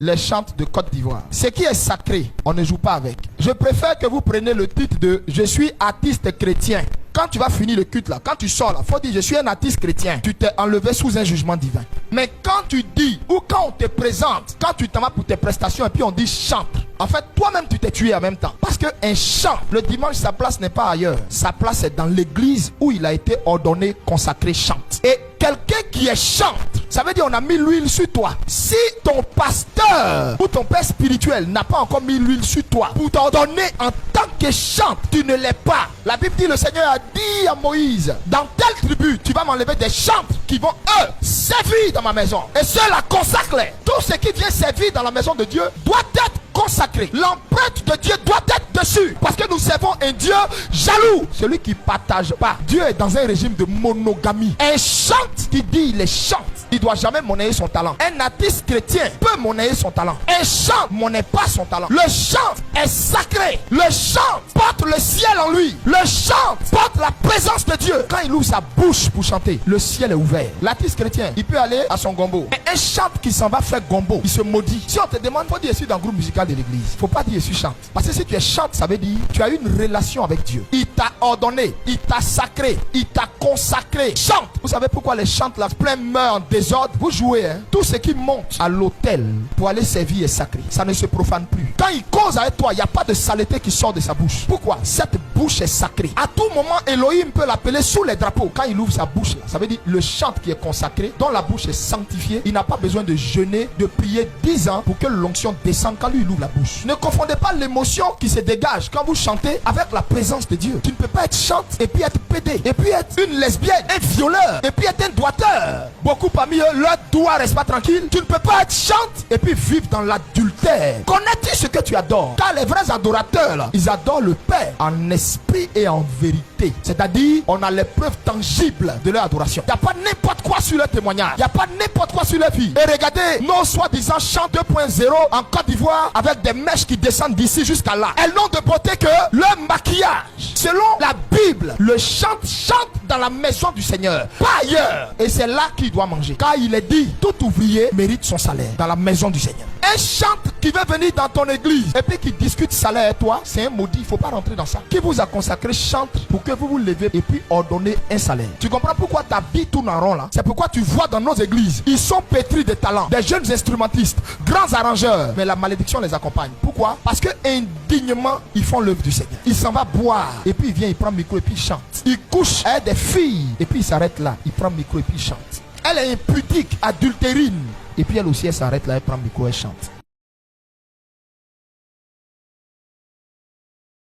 les chantes de Côte d'Ivoire. Ce qui est sacré, on ne joue pas avec. Je préfère que vous preniez le titre de « Je suis artiste chrétien ». Quand tu vas finir le culte là, quand tu sors là, faut dire « Je suis un artiste chrétien ». Tu t'es enlevé sous un jugement divin. Mais quand tu dis, ou quand on te présente, quand tu t'en vas pour tes prestations et puis on dit « chante », en fait, toi-même tu t'es tué en même temps. Parce qu'un chant, le dimanche, sa place n'est pas ailleurs. Sa place est dans l'église où il a été ordonné, consacré, chante. Et quelqu'un qui est chante, ça veut dire on a mis l'huile sur toi. Si ton pasteur ou ton père spirituel n'a pas encore mis l'huile sur toi pour t'ordonner en tant que chante, tu ne l'es pas. La Bible dit, le Seigneur a dit à Moïse, dans telle tribu, tu vas m'enlever des chantres qui vont, eux, servir dans ma maison. Et ceux-là consacrent-les. Tout ce qui vient servir dans la maison de Dieu doit être consacré. L'empreinte de Dieu doit être dessus. Parce que nous servons un Dieu jaloux. Celui qui ne partage pas. Dieu est dans un régime de monogamie. Un chante qui dit il est chante, il ne doit jamais monnayer son talent. Un artiste chrétien peut monnayer son talent. Un chant ne monnaie pas son talent. Le chant est sacré. Le chant porte le ciel en lui. Le chant porte la présence de Dieu. Quand il ouvre sa bouche pour chanter, le ciel est ouvert. L'artiste chrétien, il peut aller à son gombo. Mais un chant qui s'en va faire gombo, il se maudit. Si on te demande, faut dire je suis dans le groupe musical de l'église. Faut pas dire je suis chante. Parce que si tu es chante, ça veut dire tu as une relation avec Dieu. Il t'a ordonné, il t'a sacré, il t'a consacré. Chante. Vous savez pourquoi les chantes là plein meurent en désordre? Vous jouez, hein? Tout ce qui monte à l'autel pour aller servir est sacré. Ça ne se profane plus. Quand il cause avec toi, il n'y a pas de saleté qui sort de sa bouche. Pourquoi? Cette bouche est sacrée. À tout moment, Elohim peut l'appeler sous les drapeaux. Quand il ouvre sa bouche là, ça veut dire le chant qui est consacré, dont la bouche est sanctifiée, il n'a pas besoin de jeûner, de prier 10 ans pour que l'onction descende quand lui il ouvre la bouche. Ne confondez pas l'émotion qui se dégage quand vous chantez avec la présence de Dieu. Tu ne peux pas être chante et puis être pédé, et puis être une lesbienne, un violeur, et puis être un doigteur. Beaucoup parmi eux, leur doigt reste pas tranquille. Tu ne peux pas être chante et puis vivre dans l'adultère. Connais-tu ce que tu adores? Car les vrais adorateurs là, ils adorent le Père en esprit et en vérité. C'est-à-dire, on a les preuves tangibles de leur adoration. Il n'y a pas n'importe quoi sur leur témoignage. Il n'y a pas n'importe quoi sur leur vie. Et regardez, nos soi-disant chants 2.0 en Côte d'Ivoire avec des mèches qui descendent d'ici jusqu'à là. Elles n'ont de beauté que leur maquillage. Selon la Bible, le chante dans la maison du Seigneur, pas ailleurs. Et c'est là qu'il doit manger. Car il est dit, tout ouvrier mérite son salaire dans la maison du Seigneur. Un chante qui veut venir dans ton église et puis qui discute salaire et toi, c'est un maudit, il ne faut pas rentrer dans ça. Qui vous a consacré chante pour que vous vous levez et puis ordonnez un salaire. Tu comprends pourquoi ta vie tourne en rond là? C'est pourquoi tu vois dans nos églises, ils sont pétris de talents, des jeunes instrumentistes, grands arrangeurs, mais la malédiction les accompagne. Pourquoi? Parce que indignement, ils font l'œuvre du Seigneur. Il s'en va boire et puis il vient, il prend le micro et puis il chante. Il couche avec des filles et puis il s'arrête là, il prend le micro et puis il chante. Elle est impudique, adultérine. Et puis elle aussi, elle s'arrête là, elle prend le micro, elle chante.